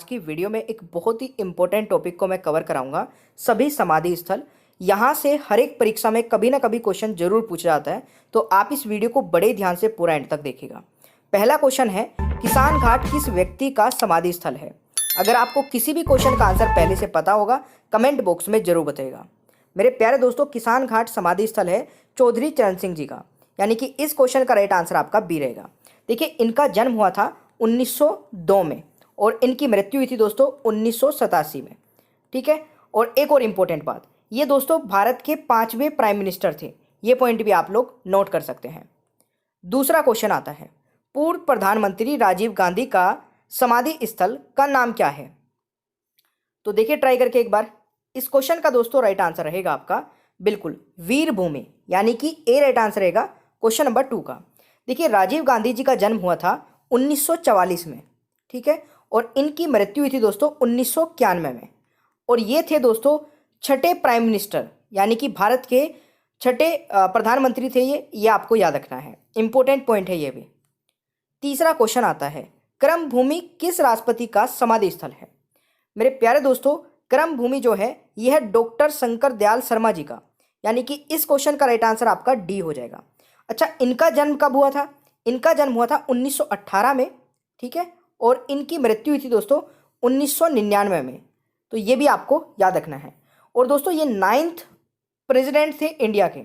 आज की वीडियो में एक बहुत ही इंपॉर्टेंट टॉपिक को मैं कवर कराऊंगा, सभी समाधि स्थल। यहाँ से हर एक परीक्षा में कभी ना कभी क्वेश्चन जरूर पूछा जाता है, तो आप इस वीडियो को बड़े ध्यान से पूरा एंड तक देखिएगा। पहला क्वेश्चन है, किसान घाट किस व्यक्ति का समाधि स्थल है? अगर आपको किसी भी क्वेश्चन का आंसर पहले से पता होगा, कमेंट बॉक्स में जरूर बताइएगा। मेरे प्यारे दोस्तों, किसान घाट समाधि स्थल है चौधरी चरण सिंह जी का, यानी कि इस क्वेश्चन का राइट आंसर आपका बी रहेगा। देखिए, इनका जन्म हुआ था 1902 में और इनकी मृत्यु हुई थी दोस्तों 1987 में। ठीक है, और एक और इम्पोर्टेंट बात, ये दोस्तों भारत के 5वें प्राइम मिनिस्टर थे। ये पॉइंट भी आप लोग नोट कर सकते हैं। दूसरा क्वेश्चन आता है, पूर्व प्रधानमंत्री राजीव गांधी का समाधि स्थल का नाम क्या है? तो देखिए ट्राई करके एक बार। इस क्वेश्चन का दोस्तों राइट आंसर रहेगा आपका बिल्कुल वीर भूमि, यानी कि ए राइट आंसर रहेगा क्वेश्चन नंबर 2 का। देखिए, राजीव गांधी जी का जन्म हुआ था 1944 में, ठीक है, और इनकी मृत्यु हुई थी दोस्तों 1991 में। और ये थे दोस्तों छठे प्राइम मिनिस्टर, यानी कि भारत के छठे प्रधानमंत्री थे ये आपको याद रखना है, इंपॉर्टेंट पॉइंट है ये भी। तीसरा क्वेश्चन आता है, क्रम भूमि किस राष्ट्रपति का समाधि स्थल है? मेरे प्यारे दोस्तों, क्रम भूमि जो है यह है डॉक्टर शंकर दयाल शर्मा जी का, यानी कि इस क्वेश्चन का राइट आंसर आपका डी हो जाएगा। अच्छा, इनका जन्म कब हुआ था? इनका जन्म हुआ था 1918 में, ठीक है, और इनकी मृत्यु हुई थी दोस्तों 1999 में। तो ये भी आपको याद रखना है। और दोस्तों, ये 9th प्रेसिडेंट थे इंडिया के,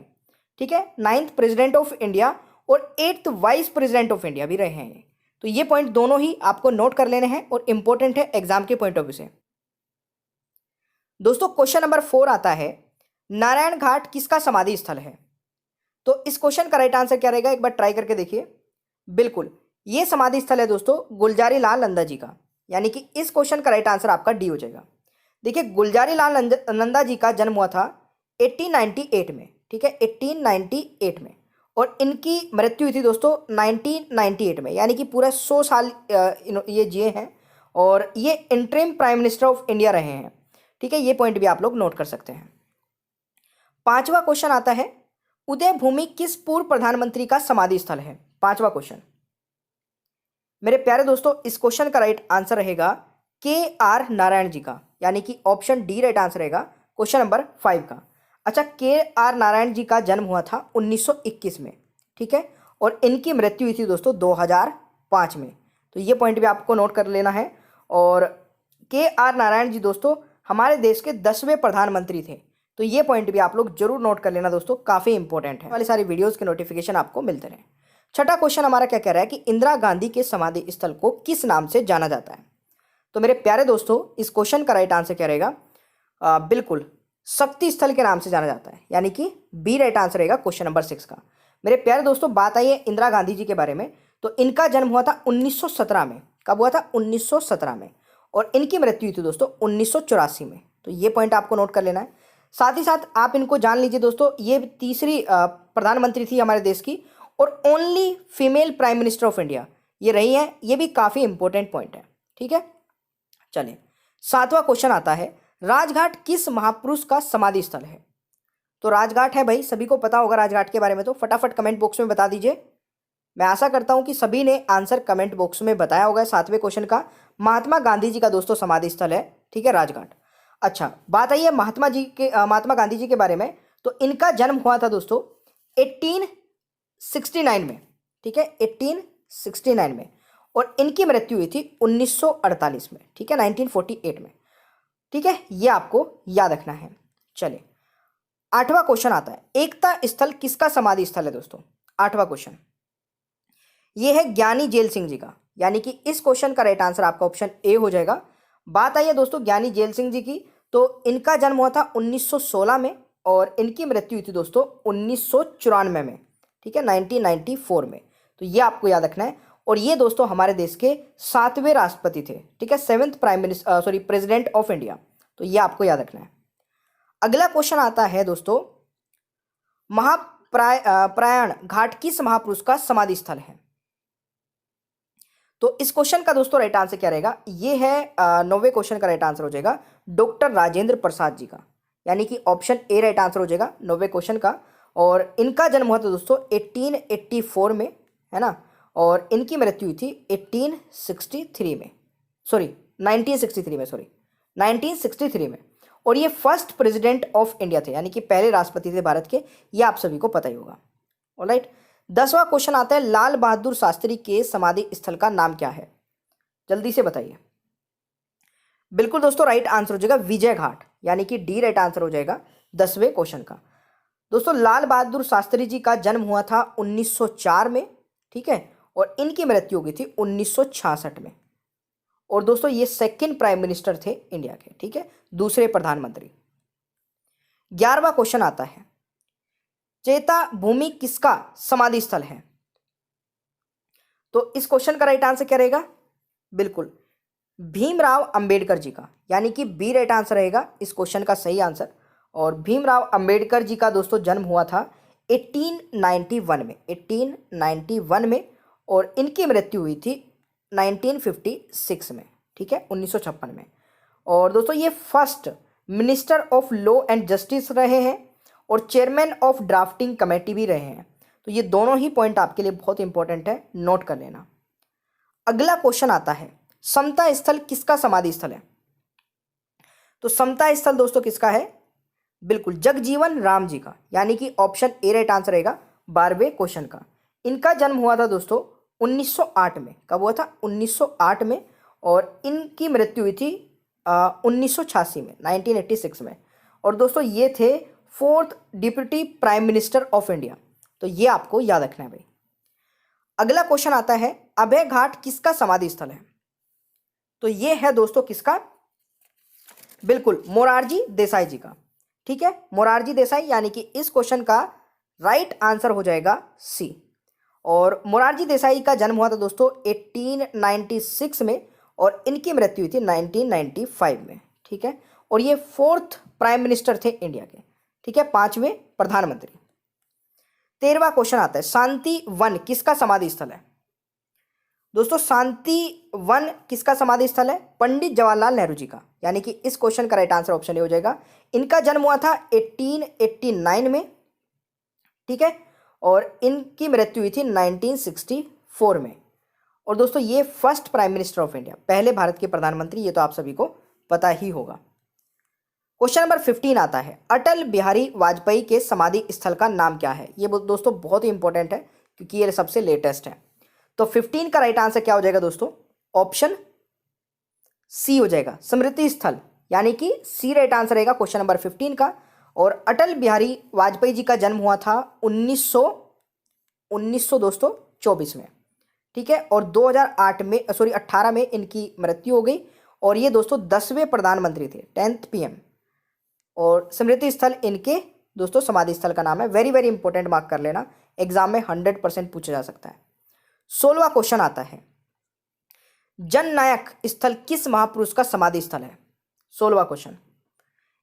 ठीक है, 9th प्रेसिडेंट ऑफ इंडिया और 8th vice president of India भी रहे हैं। तो ये पॉइंट दोनों ही आपको नोट कर लेने हैं और इंपॉर्टेंट है एग्जाम के पॉइंट ऑफ व्यू से। दोस्तों, क्वेश्चन नंबर 4 आता है, नारायण घाट किसका समाधि स्थल है? तो इस क्वेश्चन का राइट आंसर क्या रहेगा, एक बार ट्राई करके देखिए। बिल्कुल, ये समाधि स्थल है दोस्तों गुलजारी लाल नंदा जी का, यानी कि इस क्वेश्चन का राइट आंसर आपका डी हो जाएगा। देखिए, गुलजारी लाल नंदा जी का जन्म हुआ था 1898 में, ठीक है, 1898 में, और इनकी मृत्यु हुई थी दोस्तों 1998 में, यानी कि पूरा 100 साल ये जिए हैं और ये interim prime minister of India रहे हैं। ठीक है, ये पॉइंट भी आप लोग नोट कर सकते हैं। पांचवा क्वेश्चन आता है, उदय भूमि किस पूर्व प्रधानमंत्री का समाधि स्थल है? पांचवा क्वेश्चन मेरे प्यारे दोस्तों, इस क्वेश्चन का राइट आंसर रहेगा के.आर. नारायण जी का, यानी कि ऑप्शन डी राइट आंसर रहेगा क्वेश्चन नंबर 5 का। अच्छा, के.आर. नारायण जी का जन्म हुआ था 1921 में, ठीक है, और इनकी मृत्यु हुई थी दोस्तों 2005 में। तो ये पॉइंट भी आपको नोट कर लेना है। और के.आर. नारायण जी दोस्तों हमारे देश के 10वें प्रधानमंत्री थे। तो ये पॉइंट भी आप लोग जरूर नोट कर लेना दोस्तों, काफ़ी इंपॉर्टेंट है। वाली सारी वीडियोज़ के नोटिफिकेशन आपको मिलते रहे। छठा क्वेश्चन हमारा क्या कह रहा है कि इंदिरा गांधी के समाधि स्थल को किस नाम से जाना जाता है? तो मेरे प्यारे दोस्तों, इस क्वेश्चन का राइट आंसर क्या रहेगा? बिल्कुल शक्ति स्थल के नाम से जाना जाता है, यानी कि बी राइट आंसर रहेगा क्वेश्चन नंबर 6 का। मेरे प्यारे दोस्तों, बात आई है इंदिरा गांधी जी के बारे में, तो इनका जन्म हुआ था 1917 में। कब हुआ था? 1917 में, और इनकी मृत्यु हुई थी दोस्तों 1984 में। तो ये पॉइंट आपको नोट कर लेना है। साथ ही साथ आप इनको जान लीजिए दोस्तों, ये तीसरी प्रधानमंत्री थी हमारे देश की और only female prime minister of India ये रही है। ये भी काफ़ी इंपॉर्टेंट पॉइंट है, ठीक है। चलिए, 7वां क्वेश्चन आता है, राजघाट किस महापुरुष का समाधि स्थल है? तो राजघाट है भाई, सभी को पता होगा राजघाट के बारे में, तो फटाफट कमेंट बॉक्स में बता दीजिए। मैं आशा करता हूं कि सभी ने आंसर कमेंट बॉक्स में बताया होगा। 7वें क्वेश्चन का महात्मा गांधी जी का दोस्तों समाधि स्थल है, ठीक है, राजघाट। अच्छा, बात आई है महात्मा गांधी जी के बारे में, तो इनका जन्म हुआ था दोस्तों 1869 में, ठीक है, 1869 में, और इनकी मृत्यु हुई थी 1948 में, ठीक है, 1948 में, ठीक है, ये आपको याद रखना है। चलिए, 8वां क्वेश्चन आता है, एकता स्थल किसका समाधि स्थल है दोस्तों? 8वां क्वेश्चन ये है ज्ञानी जेल सिंह जी का, यानी कि इस क्वेश्चन का राइट आंसर आपका ऑप्शन ए हो जाएगा। बात आई है दोस्तों ज्ञानी जेल सिंह जी की, तो इनका जन्म हुआ था 1916 में और इनकी मृत्यु हुई थी दोस्तों 1994 में, ठीक है, 1994 में। तो ये आपको याद रखना है। और ये दोस्तों हमारे देश के 7वें राष्ट्रपति थे, ठीक है, 7th प्रेसिडेंट ऑफ इंडिया। तो ये आपको याद रखना है। अगला क्वेश्चन आता है दोस्तों, महाप्रयाण घाट किस महापुरुष का समाधि स्थल है? तो इस क्वेश्चन का दोस्तों राइट आंसर क्या रहेगा? ये है 9वें क्वेश्चन का राइट आंसर हो जाएगा डॉक्टर राजेंद्र प्रसाद जी का, यानी कि ऑप्शन ए राइट आंसर हो जाएगा 9वें क्वेश्चन का। और इनका जन्म हुआ था दोस्तों 1884 में, है ना, और इनकी मृत्यु हुई थी 1863 में, सॉरी 1963 में, सॉरी 1963 में। और ये फर्स्ट प्रेसिडेंट ऑफ इंडिया थे, यानी कि पहले राष्ट्रपति थे भारत के, ये आप सभी को पता ही होगा। ऑलराइट, 10वां क्वेश्चन आता है, लाल बहादुर शास्त्री के समाधि स्थल का नाम क्या है? जल्दी से बताइए। बिल्कुल दोस्तों, राइट आंसर हो जाएगा विजय घाट, यानी कि डी राइट आंसर हो जाएगा 10वें क्वेश्चन का। दोस्तों, लाल बहादुर शास्त्री जी का जन्म हुआ था 1904 में, ठीक है, और इनकी मृत्यु हो गई थी 1966 में। और दोस्तों, ये सेकंड प्राइम मिनिस्टर थे इंडिया के, ठीक है, दूसरे प्रधानमंत्री। 11वां क्वेश्चन आता है, चेता भूमि किसका समाधि स्थल है? तो इस क्वेश्चन का राइट आंसर क्या रहेगा? बिल्कुल भीमराव अंबेडकर जी का, यानी कि बी राइट आंसर रहेगा इस क्वेश्चन का सही आंसर। और भीमराव अंबेडकर जी का दोस्तों जन्म हुआ था 1891 में, 1891 में, और इनकी मृत्यु हुई थी 1956 में, ठीक है, 1956 में। और दोस्तों, ये first minister of law and justice रहे हैं और चेयरमैन ऑफ ड्राफ्टिंग कमेटी भी रहे हैं। तो ये दोनों ही पॉइंट आपके लिए बहुत इंपॉर्टेंट है, नोट कर लेना। अगला क्वेश्चन आता है, समता स्थल किसका समाधि स्थल है? तो समता स्थल दोस्तों किसका है? बिल्कुल जगजीवन राम जी का, यानी कि ऑप्शन ए राइट आंसर रहेगा 12वें क्वेश्चन का। इनका जन्म हुआ था दोस्तों 1908 में। कब हुआ था? 1908 में। और इनकी मृत्यु हुई थी 1986 में, 1986 में। और दोस्तों, ये थे 4th deputy prime minister of India. तो ये आपको याद रखना है भाई। अगला क्वेश्चन आता है, अभय घाट किसका समाधि स्थल है? तो ये है दोस्तों किसका? बिल्कुल मोरारजी देसाई जी का, ठीक है, मोरारजी देसाई, यानी कि इस क्वेश्चन का राइट आंसर हो जाएगा सी। और मोरारजी देसाई का जन्म हुआ था दोस्तों 1896 में और इनकी मृत्यु हुई थी 1995 में, ठीक है। और ये 4th प्राइम मिनिस्टर थे इंडिया के, ठीक है, 5वें प्रधानमंत्री। 13वां क्वेश्चन आता है, शांति वन किसका समाधि स्थल है? दोस्तों, शांति वन किसका समाधि स्थल है? पंडित जवाहरलाल नेहरू जी का, यानी कि इस क्वेश्चन का राइट आंसर ऑप्शन ए हो जाएगा। इनका जन्म हुआ था 1889 में, ठीक है, और इनकी मृत्यु हुई थी 1964 में। और दोस्तों, ये first prime minister of India, पहले भारत के प्रधानमंत्री, ये तो आप सभी को पता ही होगा। क्वेश्चन नंबर 15 आता है, अटल बिहारी वाजपेयी के समाधि स्थल का नाम क्या है? ये दोस्तों बहुत ही इंपॉर्टेंट है क्योंकि ये सबसे लेटेस्ट है। तो 15 का राइट आंसर क्या हो जाएगा दोस्तों? ऑप्शन सी हो जाएगा, स्मृति स्थल, यानी कि सी राइट आंसर रहेगा क्वेश्चन नंबर 15 का। और अटल बिहारी वाजपेयी जी का जन्म हुआ था 1900 दोस्तों 24 में, ठीक है, और 18 में इनकी मृत्यु हो गई। और ये दोस्तों 10वें प्रधानमंत्री थे, 10th PM। और स्मृति स्थल इनके दोस्तों समाधि स्थल का नाम है। वेरी वेरी इंपॉर्टेंट, मार्क कर लेना, एग्जाम में 100% पूछा जा सकता है। 16वां क्वेश्चन आता है, जननायक स्थल किस महापुरुष का समाधि स्थल है? 16वां क्वेश्चन।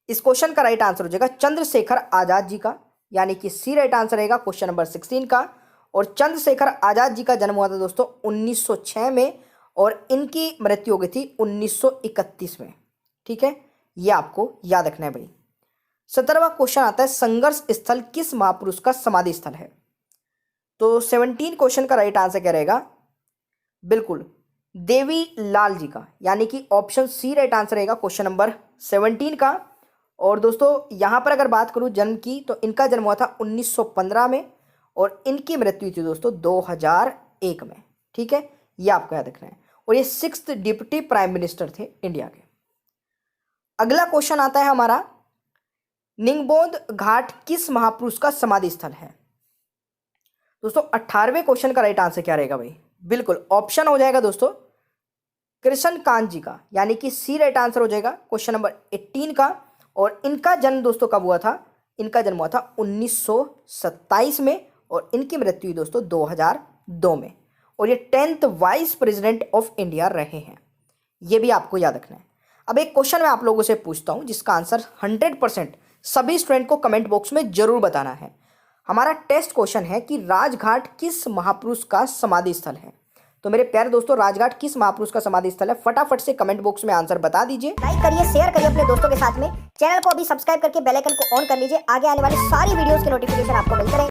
इस क्वेश्चन का राइट आंसर हो जाएगा चंद्रशेखर आजाद जी का, यानी कि सी राइट आंसर रहेगा क्वेश्चन नंबर 16 का। और चंद्रशेखर आजाद जी का जन्म हुआ था दोस्तों 1906 में और इनकी मृत्यु हो गई थी 1931 में, ठीक है, ये आपको याद रखना है भाई। 17वां क्वेश्चन आता है, संघर्ष स्थल किस महापुरुष का समाधि स्थल है? तो 17 क्वेश्चन का राइट आंसर क्या रहेगा? बिल्कुल देवी लाल जी का, यानी कि ऑप्शन सी राइट आंसर रहेगा क्वेश्चन नंबर 17 का। और दोस्तों, यहां पर अगर बात करूं जन्म की, तो इनका जन्म हुआ था 1915 में और इनकी मृत्यु हुई थी दोस्तों 2001 में, ठीक है, ये आपको याद रखना है। और ये 6th डिप्टी प्राइम मिनिस्टर थे इंडिया के। अगला क्वेश्चन आता है हमारा, निंगबोध घाट किस महापुरुष का समाधि स्थल है? दोस्तों, 18वें क्वेश्चन का राइट आंसर क्या रहेगा भाई? बिल्कुल ऑप्शन हो जाएगा दोस्तों कृष्णकांत जी का, यानी कि सी राइट आंसर हो जाएगा क्वेश्चन नंबर 18 का। और इनका जन्म दोस्तों कब हुआ था? इनका जन्म हुआ था 1927 में और इनकी मृत्यु हुई दोस्तों 2002 में। और ये 10th vice president of India रहे हैं, ये भी आपको याद रखना है। अब एक क्वेश्चन मैं आप लोगों से पूछता हूं जिसका आंसर 100% सभी स्टूडेंट को कमेंट बॉक्स में जरूर बताना है। हमारा टेस्ट क्वेश्चन है कि राजघाट किस महापुरुष का समाधि स्थल है? तो मेरे प्यारे दोस्तों, राजघाट किस महापुरुष का समाधि स्थल है? फटाफट से कमेंट बॉक्स में आंसर बता दीजिए। लाइक करिए, शेयर करिए अपने दोस्तों के साथ में। चैनल को अभी सब्सक्राइब करके बेल आइकन को ऑन कर लीजिए, आगे आने वाली सारी वीडियोस के नोटिफिकेशन आपको मिलते रहे।